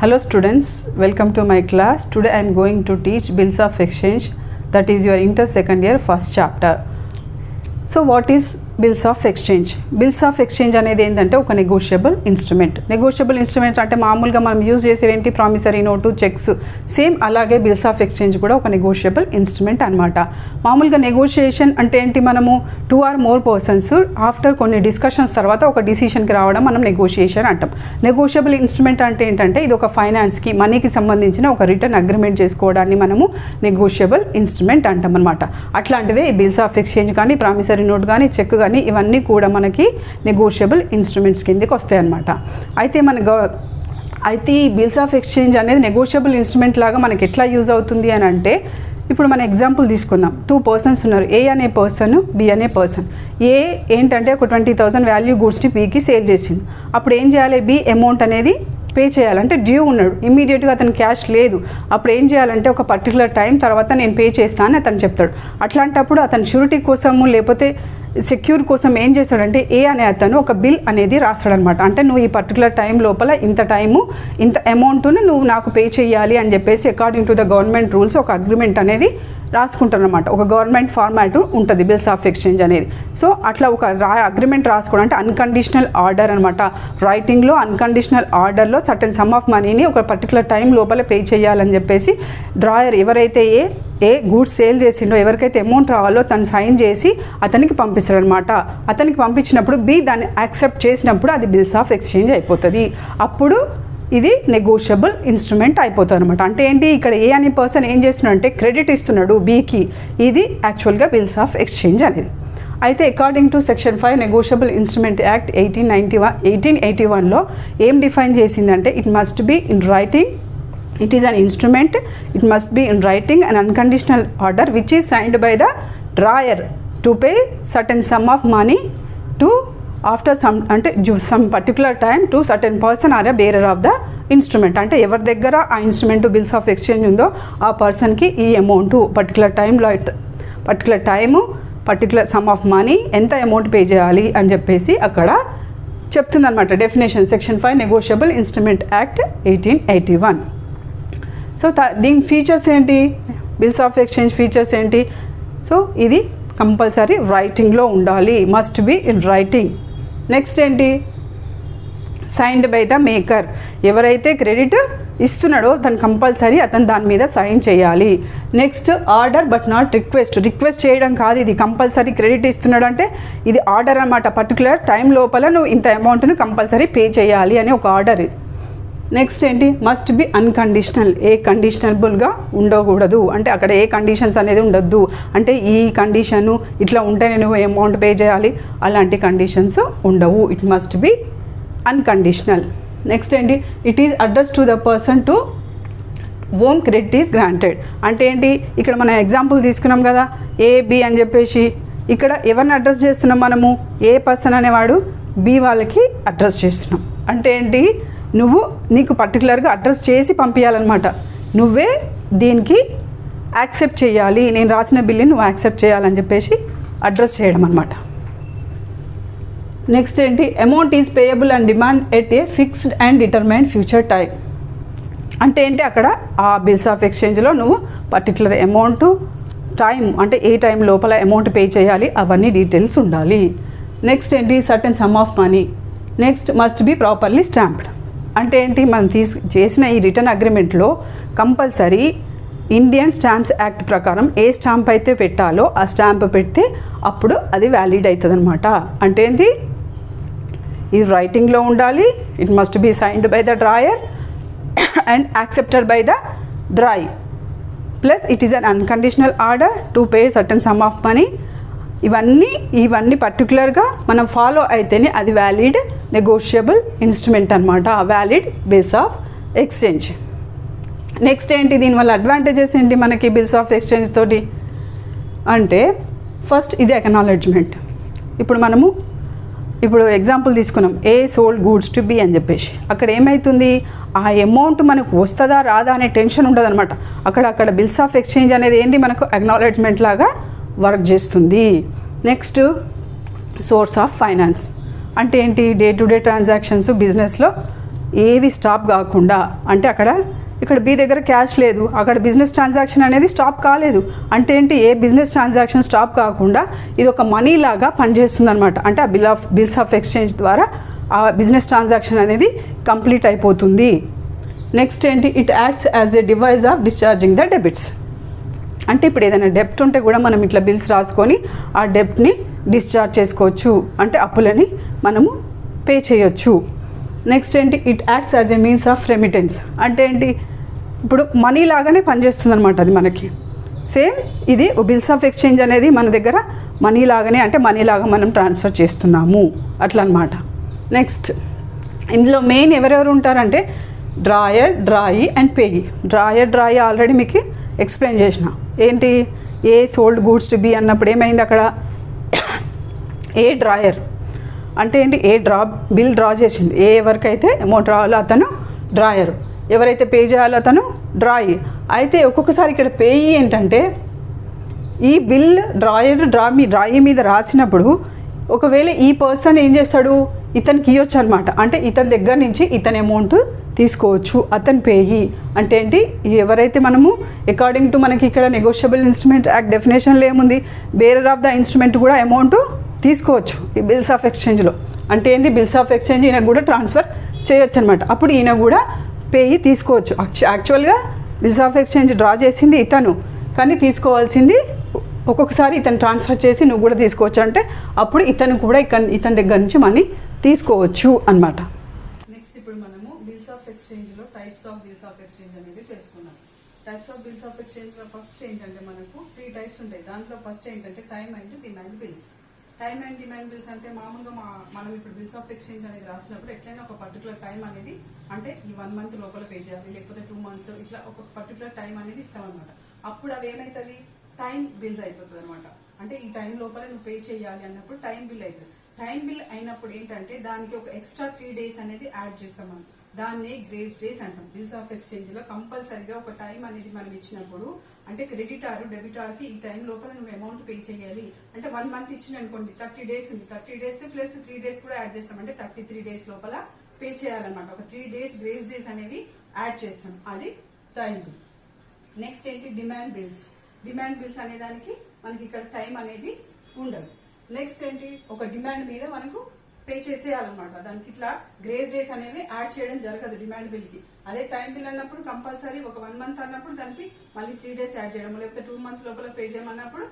Hello students, welcome to my class. Today I am going to teach bills of exchange, that is your inter second year first chapter. So what is bills of exchange? Bills of exchange అనేది ఏంటంటే ఒక negotiable instrument. Negotiable instrument అంటే మామూలుగా మనం use చేసేవేంటి, promissory note, cheques. Same అలాగే bills of exchange కూడా ఒక నెగోషియబుల్ ఇన్స్ట్రుమెంట్ అనమాట. మామూలుగా నెగోషియేషన్ అంటే ఏంటి, మనము 2 or more పర్సన్స్ ఆఫ్టర్ కొన్ని డిస్కషన్స్ తర్వాత ఒక డిసిషన్కి రావడం మనం నెగోషియేషన్ అంటాం. నెగోషియబుల్ ఇన్స్ట్రుమెంట్ అంటే ఏంటంటే ఇది ఒక ఫైనాన్స్కి, మనీకి సంబంధించిన ఒక రిటర్న్ అగ్రిమెంట్ చేసుకోవడాన్ని మనము నెగోషియబుల్ ఇన్స్ట్రుమెంట్ అంటాం అనమాట. అట్లాంటిదే ఈ బిల్స్ ఆఫ్ ఎక్స్చేంజ్ కానీ, ప్రామిసరీ నోట్ కానీ, చెక్ కానీ ఇవన్నీ కూడా మనకి నెగోషియబుల్ ఇన్స్ట్రుమెంట్స్ కిందకి వస్తాయి అన్నమాట. అయితే ఈ బిల్స్ ఆఫ్ ఎక్స్చేంజ్ అనేది నెగోషియబుల్ ఇన్స్ట్రుమెంట్ లాగా మనకి ఎట్లా యూజ్ అవుతుంది అని అంటే, ఇప్పుడు మన ఎగ్జాంపుల్ తీసుకుందాం. 2 persons ఉన్నారు, ఏ అనే పర్సన్, బి అనే పర్సన్. ఏ ఏంటంటే ఒక 20,000 వాల్యూ గూడ్స్ని బీకి సేల్ చేసింది. అప్పుడు ఏం చేయాలి, బి అమౌంట్ అనేది పే చేయాలంటే డ్యూ ఉన్నాడు, ఇమ్మీడియట్గా అతను క్యాష్ లేదు. అప్పుడు ఏం చేయాలంటే ఒక పర్టికులర్ టైం తర్వాత నేను పే చేస్తానని అతను చెప్తాడు. అట్లాంటప్పుడు అతను షూరిటీ కోసము లేకపోతే సెక్యూర్ కోసం ఏం చేస్తాడంటే ఏ అనే అతను ఒక బిల్ అనేది రాస్తాడనమాట. అంటే నువ్వు ఈ పర్టికులర్ టైం లోపల ఇంత టైము ఇంత అమౌంట్ను నువ్వు నాకు పే చేయాలి అని చెప్పేసి according to the government rules ఒక అగ్రిమెంట్ అనేది రాసుకుంటారనమాట. ఒక గవర్నమెంట్ ఫార్మాట్ ఉంటుంది బిల్స్ ఆఫ్ ఎక్స్చేంజ్ అనేది. సో అట్లా ఒక అగ్రిమెంట్ రాసుకోవడం అంటే అన్కండిషనల్ ఆర్డర్ అనమాట. రైటింగ్లో అన్కండిషనల్ ఆర్డర్లో సర్టెన్ సమ్ ఆఫ్ మనీని ఒక పర్టికులర్ టైం లోపల పే చేయాలని చెప్పేసి డ్రాయర్ ఎవరైతే ఏ గూడ్స్ సేల్ చేసిండో, ఎవరికైతే అమౌంట్ రావాలో తను సైన్ చేసి అతనికి పంపిస్తారనమాట. అతనికి పంపించినప్పుడు బి దాన్ని యాక్సెప్ట్ చేసినప్పుడు అది బిల్స్ ఆఫ్ ఎక్స్చేంజ్ అయిపోతుంది. అప్పుడు ఇది నెగోషియబుల్ ఇన్స్ట్రుమెంట్ అయిపోతుంది అనమాట. అంటే ఏంటి, ఇక్కడ ఏ అనే పర్సన్ ఏం చేస్తున్నాడు అంటే క్రెడిట్ ఇస్తున్నాడు బీకి. ఇది యాక్చువల్గా బిల్స్ ఆఫ్ ఎక్స్చేంజ్ అనేది. అయితే according to section 5 negotiable instrument act 1881లో ఏం డిఫైన్ చేసిందంటే, it must be in writing, it is an instrument, it must be in writing an unconditional order which is signed by the drawer to pay certain sum of money to after some particular time to certain person or a bearer of the instrument. అంటే ఎవరి దగ్గర ఆ instrument bills of exchange ఉందో ఆ పర్సన్కి ఈ amount particular టైంలో particular sum of money ఎంత అమౌంట్ పే చేయాలి అని చెప్పేసి అక్కడ చెప్తుందన్నమాట. Definition section 5 negotiable instrument act 1881. So దీని ఫీచర్స్ ఏంటి, బిల్స్ ఆఫ్ ఎక్స్చేంజ్ ఫీచర్స్ ఏంటి? సో ఇది కంపల్సరీ రైటింగ్లో ఉండాలి, must be in writing. Next ఏంటి, సైన్డ్ బై ద మేకర్. ఎవరైతే క్రెడిట్ ఇస్తున్నాడో తను కంపల్సరీ అతను దాని మీద సైన్ చేయాలి. Next order but not request చేయడం కాదు, ఇది కంపల్సరీ క్రెడిట్ ఇస్తున్నాడు అంటే ఇది ఆర్డర్ అన్నమాట. పర్టికులర్ టైం లోపల నువ్వు ఇంత అమౌంట్ను కంపల్సరీ పే చేయాలి అని ఒక ఆర్డర్ ఇది. నెక్స్ట్ ఏంటి, మస్ట్ బి అన్కండిషనల్. ఏ కండిషనబుల్గా ఉండకూడదు, అంటే అక్కడ ఏ కండిషన్స్ అనేది ఉండొద్దు. అంటే ఈ కండిషను ఇట్లా ఉంటే నేను అమౌంట్ పే చేయాలి అలాంటి కండిషన్స్ ఉండవు. It must be unconditional. Next ఏంటి, it is address to the person to home credit is granted. అంటే ఏంటి, ఇక్కడ మనం ఎగ్జాంపుల్ తీసుకున్నాం కదా, ఏ బి అని చెప్పేసి ఇక్కడ ఎవరిని అడ్రస్ చేస్తున్నాం మనము, ఏ పర్సన్ అనేవాడు బి వాళ్ళకి అడ్రస్ చేస్తున్నాం. అంటే ఏంటి, నీకు పర్టికులర్గా అడ్రస్ చేసి పంపించాలన్నమాట. నువ్వే దీనికి యాక్సెప్ట్ చేయాలి, నేను రాసిన బిల్లుని నువ్వు యాక్సెప్ట్ చేయాలని చెప్పేసి అడ్రస్ చేయడం అనమాట. నెక్స్ట్ ఏంటి, amount is payable and demand at a fixed and determined future time. అంటే ఏంటి, అక్కడ ఆ బిల్స్ ఆఫ్ ఎక్స్చేంజ్లో నువ్వు పర్టికులర్ అమౌంట్, టైం అంటే ఏ టైం లోపల అమౌంట్ పే చేయాలి అవన్నీ డీటెయిల్స్ ఉండాలి. నెక్స్ట్ ఏంటి, certain sum of money. Next must be properly stamped. అంటే ఏంటి, మనం చేసిన ఈ రిటర్న్ అగ్రిమెంట్లో కంపల్సరీ ఇండియన్ స్టాంప్స్ యాక్ట్ ప్రకారం ఏ స్టాంప్ అయితే పెట్టాలో ఆ స్టాంప్ పెడితే అప్పుడు అది వ్యాలిడ్ అవుతుంది అనమాట. అంటే ఏంటి, ఇది రైటింగ్లో ఉండాలి, it must B signed by the drawer and accepted by the draw, plus it is an unconditional order to pay certain some of money. ఇవన్నీ పర్టికులర్గా మనం ఫాలో అయితేనే అది వ్యాలిడ్ నెగోషియబుల్ ఇన్స్ట్రుమెంట్ అనమాట, valid bills of exchange. Next ఏంటి, దీనివల్ల advantages ఏంటి మనకి బిల్స్ ఆఫ్ ఎక్స్చేంజ్ తోటి అంటే, ఫస్ట్ ఇది అక్నాలెడ్జ్మెంట్. ఇప్పుడు ఎగ్జాంపుల్ తీసుకున్నాం, ఏ సోల్డ్ గూడ్స్ టు బి అని చెప్పేసి అక్కడ ఏమవుతుంది, ఆ అమౌంట్ మనకు వస్తుందా రాదా అనే టెన్షన్ ఉండదు అనమాట. అక్కడ బిల్స్ ఆఫ్ ఎక్స్చేంజ్ అనేది ఏంటి, మనకు అక్నాలెడ్జ్మెంట్ లాగా వర్క్ చేస్తుంది. Next source of finance. అంటే ఏంటి, డే టు డే ట్రాన్సాక్షన్స్ బిజినెస్లో ఏవి స్టాప్ కాకుండా, అంటే ఇక్కడ బి దగ్గర క్యాష్ లేదు, అక్కడ బిజినెస్ ట్రాన్సాక్షన్ అనేది స్టాప్ కాలేదు అంటే ఏంటి, ఏ బిజినెస్ ట్రాన్సాక్షన్ స్టాప్ కాకుండా ఇది ఒక మనీ లాగా పనిచేస్తుంది అనమాట. అంటే ఆ బిల్స్ ఆఫ్ ఎక్స్చేంజ్ ద్వారా ఆ బిజినెస్ ట్రాన్సాక్షన్ అనేది కంప్లీట్ అయిపోతుంది. నెక్స్ట్ ఏంటి, it acts as a device of discharging the debits. అంటే ఇప్పుడు ఏదైనా డెప్ట్ ఉంటే కూడా మనం ఇట్లా బిల్స్ రాసుకొని ఆ డెప్ట్ని డిశ్చార్జ్ చేసుకోవచ్చు, అంటే అప్పులని మనము పే చేయొచ్చు. నెక్స్ట్ ఏంటి, it acts as a means of remittance. అంటే ఏంటి, ఇప్పుడు మనీ లాగానే పనిచేస్తుంది అనమాట అది మనకి. సేమ్ ఇది బిల్స్ ఆఫ్ ఎక్స్చేంజ్ అనేది మన దగ్గర మనీ లాగానే, అంటే మనీ లాగా మనం ట్రాన్స్ఫర్ చేస్తున్నాము అట్లా అనమాట. నెక్స్ట్ ఇందులో మెయిన్ ఎవరెవరు ఉంటారంటే drawer, drawee and payee. Drawee already మీకు ఎక్స్ప్లెయిన్ చేసిన. ఏంటి, a sold goods to be అన్నప్పుడు ఏమైంది అక్కడ, ఏ డ్రాయర్ అంటే ఏంటి, ఏ బిల్ డ్రా చేసింది, ఏ ఎవరికైతే అమౌంట్ రావాలో అతను డ్రాయర్, ఎవరైతే పే చేయాలో అతను డ్రాయి. అయితే ఒక్కొక్కసారి ఇక్కడ పేయి ఏంటంటే ఈ బిల్ డ్రాయి మీద రాసినప్పుడు ఒకవేళ ఈ పర్సన్ ఏం చేస్తాడు, ఇతనికి ఇవ్వచ్చు అనమాట. అంటే ఇతని దగ్గర నుంచి ఇతని అమౌంట్ తీసుకోవచ్చు, అతను పేయి. అంటే ఏంటి, ఎవరైతే మనము అకార్డింగ్ టు మనకి ఇక్కడ నెగోషియబుల్ ఇన్స్ట్రుమెంట్ యాక్ట్ డెఫినేషన్లో ఏముంది, బేరర్ ఆఫ్ ద ఇన్స్ట్రుమెంట్ కూడా అమౌంట్ తీసుకోవచ్చు ఈ బిల్స్ ఆఫ్ ఎక్స్చేంజ్లో. అంటే ఏంది, బిల్స్ ఆఫ్ ఎక్స్చేంజ్ ఈయనకు కూడా ట్రాన్స్ఫర్ చేయొచ్చు అనమాట. అప్పుడు ఈయన కూడా పేయి తీసుకోవచ్చు. యాక్చువల్గా బిల్స్ ఆఫ్ ఎక్స్చేంజ్ డ్రా చేసింది ఇతను, కానీ తీసుకోవాల్సింది ఒక్కొక్కసారి ఇతను ట్రాన్స్ఫర్ చేసి నువ్వు కూడా తీసుకోవచ్చు, అంటే అప్పుడు ఇతను కూడా ఇతని దగ్గర నుంచి మనీ తీసుకోవచ్చు అనమాట. నెక్స్ట్ ఇప్పుడు మనము బిల్స్ ఆఫ్ ఎక్స్చేంజ్లో types of bills of exchange అనేది తెలుసుకున్నాం. టైప్స్ ఆఫ్ బిల్స్ ఆఫ్ ఎక్స్చేంజ్లో ఫస్ట్ ఏంటంటే మనకు 3 టైప్స్ ఉంటాయి. దాంట్లో ఫస్ట్ ఏంటంటే time and demand bills. Time and demand bills అంటే మామూలుగా మనం ఇప్పుడు బిల్స్ ఆఫ్ ఎక్స్చేంజ్ అనేది రాసినప్పుడు ఎట్లయినా ఒక పర్టికులర్ టైం అనేది, అంటే ఈ 1 మంత్ లోపల పే చేయాలి, లేకపోతే 2 మంత్స్, ఇట్లా ఒక పర్టికులర్ టైం అనేది ఇస్తామన్నమాట. అప్పుడు అవి ఏమవుతుంది, టైం బిల్స్ అయిపోతుంది అనమాట. అంటే ఈ టైం లోపల నువ్వు పే చేయాలి అన్నప్పుడు టైం బిల్ అవుతుంది. టైం బిల్ అయినప్పుడు ఏంటంటే దానికి ఒక ఎక్స్ట్రా 3 days అనేది యాడ్ చేస్తాం మనం. దాన్నే గ్రేస్ డేస్ అంటాం. బిల్స్ ఆఫ్ ఎక్స్చేంజ్ లో కంపల్సరిగా ఒక టైం అనేది మనం ఇచ్చినప్పుడు, అంటే క్రెడిటార్ డెబిటార్ కి ఈ టైం లోపల నువ్వు అమౌంట్ పే చేయాలి. అంటే 1 month ఇచ్చింది అనుకోండి, 30 days ఉంది, 30 days ప్లస్ 3 days కూడా యాడ్ చేస్తాం, అంటే 33 days లోపల పే చేయాలన్నమాట. ఒక 3 days గ్రేస్ డేస్ అనేవి యాడ్ చేస్తాం, అది టైం బిల్. నెక్స్ట్ ఏంటి, డిమాండ్ బిల్స్. డిమాండ్ బిల్స్ అనే దానికి మనకి ఇక్కడ టైం అనేది ఉండదు. నెక్స్ట్ ఏంటి, ఒక డిమాండ్ మీద మనకు పే చేసేయాలన్నమాట. దానికి ఇట్లా గ్రేస్ డేస్ అనేవి యాడ్ చేయడం జరగదు డిమాండ్ బిల్ కి. అదే టైం బిల్ అన్నప్పుడు కంపల్సరీ ఒక 1 month అన్నప్పుడు దానికి మళ్ళీ 3 days యాడ్ చేయడం, లేకపోతే 2 months లోపల పే చేయమన్నప్పుడు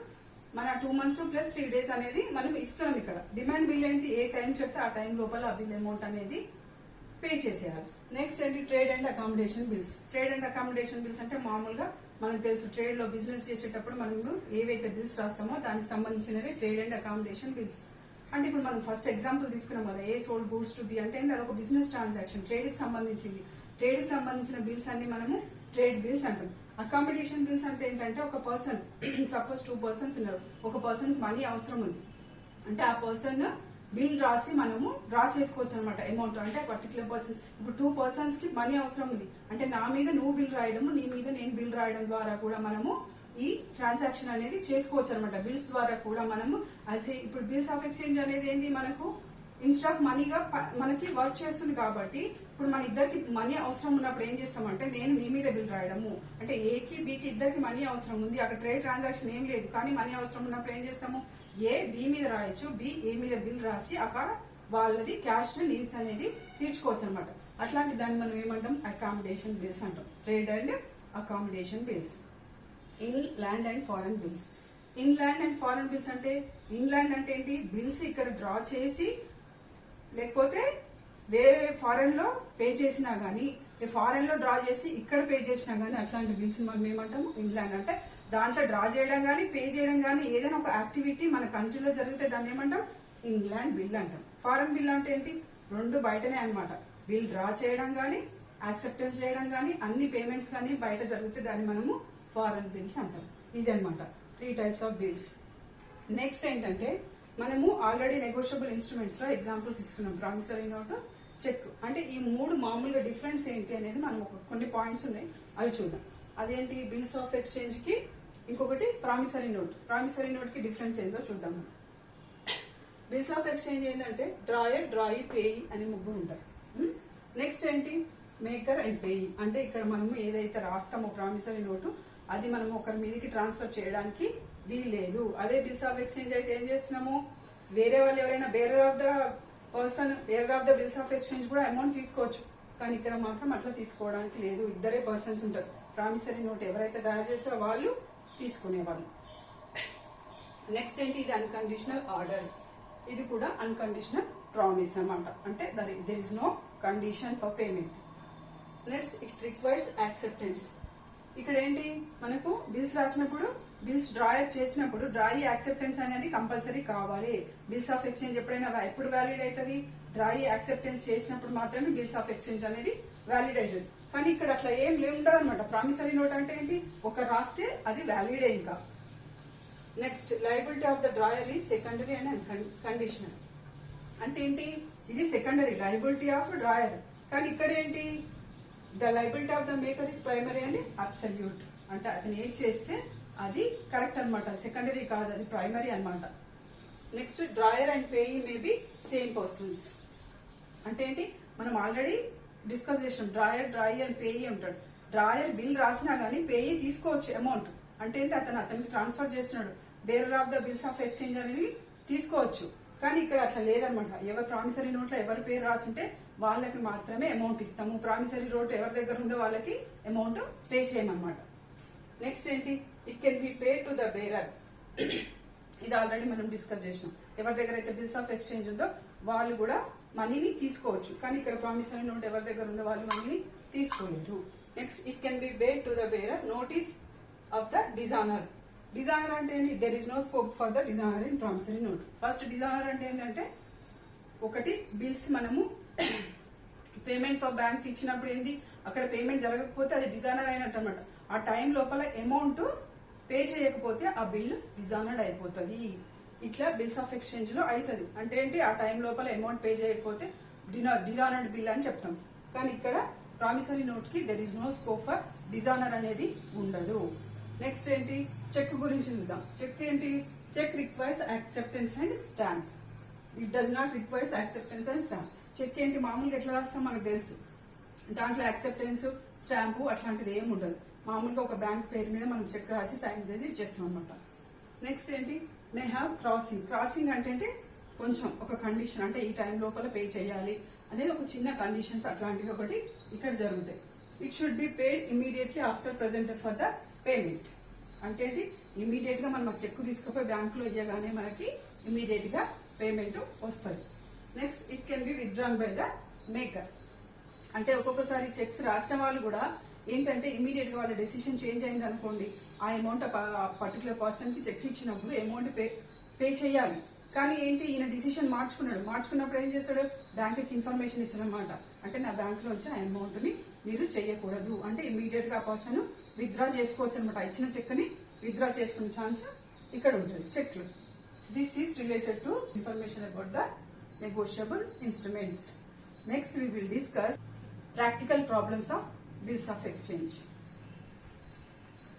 మన 2 months ప్లస్ 3 days అనేది మనం ఇస్తున్నాం. ఇక్కడ డిమాండ్ బిల్ ఏంటి, ఏ టైం చెప్తే ఆ టైం లోపల ఆ బిల్ అమౌంట్ అనేది పే చేసేయాలి. నెక్స్ట్ ఏంటి, trade and accommodation bills. Trade and accommodation bills అంటే మామూలుగా మనకు తెలుసు, ట్రేడ్ లో బిజినెస్ చేసేటప్పుడు మనము ఏవైతే బిల్స్ రాస్తామో దానికి సంబంధించినవి ట్రేడ్ అండ్ అకామిడేషన్ బిల్స్. అంటే ఇప్పుడు మనం ఫస్ట్ ఎగ్జాంపుల్ తీసుకున్నాం కదా, ఏ సోల్డ్ గూడ్స్ టు బి అంటే అది ఒక బిజినెస్ ట్రాన్సాక్షన్, ట్రేడ్ కి సంబంధించింది. ట్రేడ్ కి సంబంధించిన బిల్స్ అన్ని మనము ట్రేడ్ బిల్స్ అంటాం. అకామిడేషన్ బిల్స్ అంటే ఏంటంటే ఒక పర్సన్, సపోజ్ 2 persons ఉన్నారు, ఒక పర్సన్ మనీ అవసరం ఉంది అంటే ఆ పర్సన్ బిల్ రాసి మనము డ్రా చేసుకోవచ్చు అనమాట అమౌంట్. అంటే పర్టికులర్ పర్సన్, ఇప్పుడు 2 persons కి మనీ అవసరం ఉంది అంటే నా మీద నువ్వు బిల్ రాయడము, నీ మీద నేను బిల్ రాయడం ద్వారా కూడా మనము ఈ ట్రాన్సాక్షన్ అనేది చేసుకోవచ్చు అనమాట. బిల్స్ ద్వారా కూడా మనము ఇప్పుడు బిల్స్ ఆఫ్ ఎక్స్చేంజ్ అనేది ఏంది, మనకు ఇన్స్టెడ్ ఆఫ్ మనీగా మనకి వర్క్ చేస్తుంది. కాబట్టి ఇప్పుడు మన ఇద్దరికి మనీ అవసరం ఉన్నప్పుడు ఏం చేస్తామంటే, నేను నీ మీద బిల్ రాయడము, అంటే ఏకి బికి ఇద్దరికి మనీ అవసరం ఉంది, అక్కడ ట్రేడ్ ట్రాన్సాక్షన్ ఏం లేదు, కానీ మనీ అవసరం ఉన్నప్పుడు ఏం చేస్తాము, ఏ బి మీద రాయొచ్చు, బి ఏ మీద బిల్ రాసి అక్కడ వాళ్ళది క్యాష్ నీడ్స్ అనేది తీర్చుకోవచ్చు అనమాట. అట్లాంటి దాన్ని మనం ఏమంటాం, అకామిడేషన్ బిల్స్ అంటాం. Trade and accommodation bills. In land and foreign bills. In land and foreign bills అంటే, ఇన్ ల్యాండ్ అంటే ఏంటి, బిల్స్ ఇక్కడ డ్రా చేసి లేకపోతే వేరే ఫారెన్ లో పే చేసినా గానీ, ఫారెన్ లో డ్రా చేసి ఇక్కడ పే చేసినా గానీ అట్లాంటి బిల్స్ మనం ఏమంటాము, ఇన్ ల్యాండ్. అంటే దాంట్లో డ్రా చేయడం కానీ పే చేయడం కానీ ఏదైనా ఒక యాక్టివిటీ మన కంట్రీలో జరిగితే దాన్ని ఏమంటాం, ఇన్ ల్యాండ్ బిల్ అంటాం. ఫారెన్ బిల్ అంటే ఏంటి, 2 బయటనే అనమాట. బిల్ డ్రా చేయడం కానీ యాక్సెప్టెన్స్ చేయడం కానీ అన్ని పేమెంట్స్ కానీ బయట జరిగితే దాన్ని మనము ఫారెన్ బిల్స్ అంటాం. ఇది అనమాట 3 types ఆఫ్ బిల్స్. నెక్స్ట్ ఏంటంటే, మనము ఆల్రెడీ నెగోషియబుల్ ఇన్స్ట్రుమెంట్స్ లో ఎగ్జాంపుల్స్ తీసుకున్నాం, ప్రామిసరీ నోట్, చెక్. అంటే ఈ 3 మామూలుగా డిఫరెన్స్ ఏంటి అనేది మనం కొన్ని పాయింట్స్ ఉన్నాయి, అవి చూద్దాం. అదేంటి, బిల్స్ ఆఫ్ ఎక్స్చేంజ్ కి ఇంకొకటి ప్రామిసరీ నోట్. ప్రామిసరీ నోట్ కి డిఫరెన్స్ ఏందో చూద్దాం. బిల్స్ ఆఫ్ ఎక్స్చేంజ్ ఏంటంటే డ్రాయర్, డ్రాయి, పేయి అని 3 ఉంటాయి. నెక్స్ట్ ఏంటి, మేకర్ అండ్ పేయి. అంటే ఇక్కడ మనము ఏదైతే రాస్తామో ప్రామిసరీ నోటు అది మనం ఒకరి మీదకి ట్రాన్స్ఫర్ చేయడానికి వీలు లేదు. అదే బిల్స్ ఆఫ్ ఎక్స్చేంజ్ అయితే ఏం చేస్తున్నాము, వేరే వాళ్ళు ఎవరైనా bearer of the person, bearer of the bills of exchange కూడా అమౌంట్ తీసుకోవచ్చు. కానీ ఇక్కడ మాత్రం అట్లా తీసుకోవడానికి లేదు. ఇద్దరే పర్సన్స్ ఉంటారు. ప్రామిసరీ నోట్ ఎవరైతే తయారు చేస్తారో వాళ్ళు తీసుకునేవాళ్ళు. నెక్స్ట్ ఏంటి, ఇది అన్కండిషనల్ ఆర్డర్. ఇది కూడా అన్కండిషనల్ ప్రామిస్ అన్నమాట. అంటే there is no condition for payment. Next it requires acceptance. ఇక్కడ ఏంటి, మనకు బిల్స్ రాసినప్పుడు, బిల్స్ డ్రాయర్ చేసినప్పుడు డ్రాయి యాక్సెప్టెన్స్ అనేది కంపల్సరీ కావాలి. బిల్స్ ఆఫ్ ఎక్స్చేంజ్ ఎప్పుడైనా ఎప్పుడు వ్యాలిడ్ అవుతుంది, డ్రాయి యాక్సెప్టెన్స్ చేసినప్పుడు మాత్రమే బిల్స్ ఆఫ్ ఎక్స్చేంజ్ అనేది వ్యాలిడ్ అవుతుంది. కానీ ఇక్కడ అట్లా ఏం ఉండదు అనమాట. ప్రామిసరీ నోట్ అంటే ఏంటి, ఒక రాస్తే అది వ్యాలిడే ఇంకా. Next liability of the drawer ఈ సెకండరీ అండ్ కండిషనల్. అంటే ఏంటి, ఇది సెకండరీ లయబిలిటీ ఆఫ్ డ్రాయర్. కానీ ఇక్కడ ఏంటి, the liability of the maker is primary and absolute. అంటే అతను ఏం చేస్తే అది కరెక్ట్ అనమాట, సెకండరీ కాదు, అది ప్రైమరీ అనమాట. Next drawer and payee may be same persons. అంటే ఏంటి, మనం ఆల్రెడీ డిస్కస్ చేసినాం, డ్రాయర్ అండ్ పేయి ఉంటాడు. డ్రాయర్ బిల్ రాసినా గానీ పేయి తీసుకోవచ్చు అమౌంట్. అంటే ఏంటి, అతనికి ట్రాన్స్ఫర్ చేస్తున్నాడు, bearer of the bills of exchange అనేది తీసుకోవచ్చు. కానీ ఇక్కడ అట్లా లేదనమాట. ఎవరు ప్రామిసరీ నోట్లో ఎవరి పేరు రాసుంటే వాళ్ళకి మాత్రమే అమౌంట్ ఇస్తాము. ప్రామిసరీ నోట్ ఎవరి దగ్గర ఉందో వాళ్ళకి అమౌంట్ పే చేయమన్నమాట. నెక్స్ట్ ఏంటి, it can be pay to the bearer. ఇది ఆల్రెడీ మనం డిస్కస్ చేసినాం. ఎవరి దగ్గర అయితే బిల్స్ ఆఫ్ ఎక్స్చేంజ్ ఉందో వాళ్ళు కూడా మనీని తీసుకోవచ్చు. కానీ ఇక్కడ ప్రామిసరీ నోట్ ఎవరి దగ్గర ఉందో వాళ్ళు మనీని తీసుకోలేరు. Next it can be pay to the bearer notice of the dishonour. Dishonour అంటే ఏంటి, there is no scope for the dishonour in promissory note. First dishonour అంటే ఏంటంటే, ఒకటి బిల్స్ మనము పేమెంట్ ఫర్ బ్యాంక్ ఇచ్చినప్పుడు ఏంది, అక్కడ పేమెంట్ జరగకపోతే అది డిజానర్ అయినట్టు అనమాట. ఆ టైం లోపల అమౌంట్ పే చేయకపోతే ఆ బిల్ డిజానర్డ్ అయిపోతుంది. ఇట్లా బిల్స్ ఆఫ్ ఎక్స్చేంజ్ లో అవుతుంది. అంటే ఏంటి, ఆ టైం లోపల అమౌంట్ పే చేయకపోతే డిజానర్డ్ బిల్ అని చెప్తాం. కానీ ఇక్కడ ప్రామిసరీ నోట్ కి there is no scope for dishonour అనేది ఉండదు. నెక్స్ట్ ఏంటి, చెక్ గురించి చూద్దాం. చెక్ ఏంటి, cheque requires acceptance and stamp. It does not requires acceptance and stamp. Cheque ఏంటి, మామూలుగా ఎట్లా రాస్తాం మనకు తెలుసు. దాంట్లో యాక్సెప్టెన్స్, స్టాంపు అట్లాంటిది ఏమి ఉండదు. మామూలుగా ఒక బ్యాంక్ పేరు మీద మనం చెక్ రాసి సైన్ చేసి ఇచ్చేస్తాం అనమాట. నెక్స్ట్ ఏంటి, మే హ్యావ్ క్రాసింగ్. క్రాసింగ్ అంటే కొంచెం ఒక కండిషన్, అంటే ఈ టైం లోపల పే చేయాలి అనేది ఒక చిన్న కండిషన్స్ అట్లాంటివి ఒకటి ఇక్కడ జరుగుతాయి. It should be paid immediately after presented for the payment. అంటే ఇమీడియట్ గా మనం చెక్ తీసుకుపోయి బ్యాంకులో ఇవ్వగానే మనకి ఇమీడియట్ గా పేమెంట్ వస్తుంది. Next it can B withdrawn by the maker. అంటే ఒక్కొక్కసారి చెక్స్ రాసిన వాళ్ళు కూడా ఏంటంటే ఇమీడియట్ గా వాళ్ళ డెసిషన్ చేంజ్ అయింది అనుకోండి, ఆ అమౌంట్ పర్టికులర్ పర్సన్ కి చెక్ ఇచ్చినప్పుడు అమౌంట్ పే చేయాలి. కానీ ఏంటి, ఈయన డిసిషన్ మార్చుకున్నప్పుడు ఏం చేస్తాడు, బ్యాంక్ కి ఇన్ఫర్మేషన్ ఇస్తాడనమాట. అంటే నా బ్యాంక్ లోంచి ఆ అమౌంట్ ని మీరు చేయకూడదు. అంటే ఇమీడియట్ గా ఆ పర్సన్ విత్డ్రా చేసుకోవచ్చు అనమాట. ఇచ్చిన చెక్ ని విత్డ్రా చేసుకునే ఛాన్స్ ఇక్కడ ఉంటుంది చెక్ లో. This is related to information about the negotiable instruments. Next we will discuss practical problems of bills of exchange.